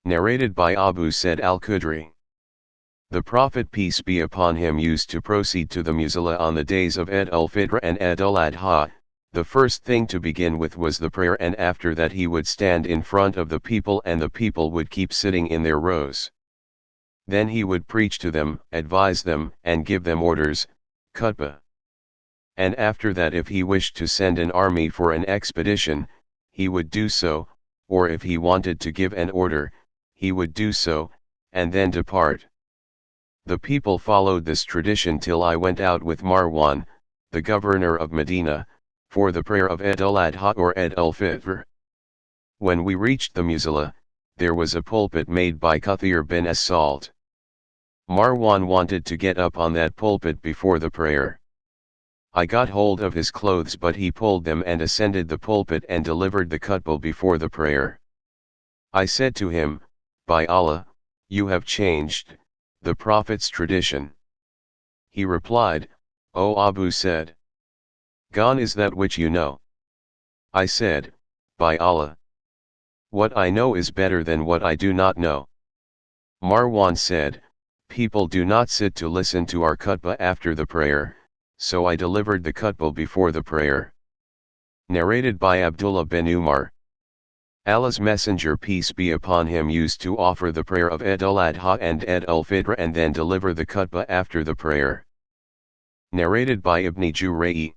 Narrated by Abu Said al-Khudri. The Prophet peace be upon him used to proceed to the musalla on the days of Eid al-Fitr and Eid al-Adha. The first thing to begin with was the prayer, and after that he would stand in front of the people and the people would keep sitting in their rows. Then he would preach to them, advise them, and give them orders, khutbah. And after that, if he wished to send an army for an expedition, he would do so, or if he wanted to give an order, he would do so, and then depart. The people followed this tradition till I went out with Marwan, the governor of Medina, for the prayer of Eid al-Adha or Eid al-Fitr. When we reached the musalla, there was a pulpit made by Kathir bin As-Salt. Marwan wanted to get up on that pulpit before the prayer. I got hold of his clothes, but he pulled them and ascended the pulpit and delivered the khutbah before the prayer. I said to him, "By Allah, you have changed the Prophet's tradition." He replied, "O Abu Said, gone is that which you know." I said, "By Allah, what I know is better than what I do not know." Marwan said, "People do not sit to listen to our khutbah after the prayer, so I delivered the khutbah before the prayer." Narrated by Abdullah bin Umar. Allah's Messenger peace be upon him used to offer the prayer of Eid al-Adha and Eid al-Fitr and then deliver the khutbah after the prayer. Narrated by Ibn Jurayj.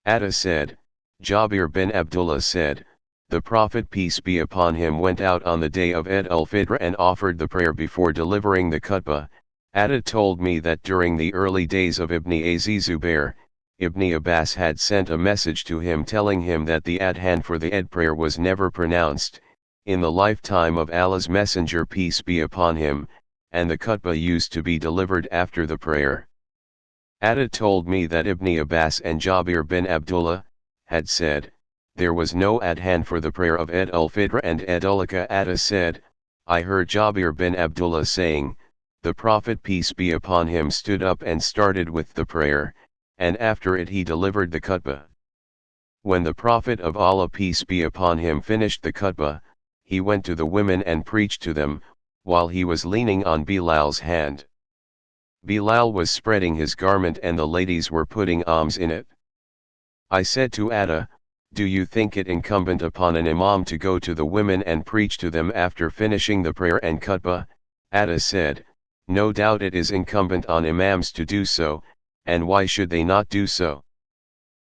Atta said, Jabir bin Abdullah said, the Prophet peace be upon him went out on the day of Eid al-Fitr and offered the prayer before delivering the khutbah. Atta told me that during the early days of Ibn Zubayr, Ibn Abbas had sent a message to him telling him that the adhan for the Eid prayer was never pronounced in the lifetime of Allah's Messenger peace be upon him, and the khutbah used to be delivered after the prayer. Atta told me that Ibn Abbas and Jabir bin Abdullah had said, there was no adhan for the prayer of Eid al-Fitr and Eid al-Adha. Atta said, I heard Jabir bin Abdullah saying, the Prophet peace be upon him stood up and started with the prayer, and after it he delivered the khutbah. When the Prophet of Allah peace be upon him finished the khutbah, he went to the women and preached to them, while he was leaning on Bilal's hand. Bilal was spreading his garment and the ladies were putting alms in it. I said to Atta, do you think it incumbent upon an imam to go to the women and preach to them after finishing the prayer and khutbah? Atta said, no doubt it is incumbent on imams to do so, and why should they not do so?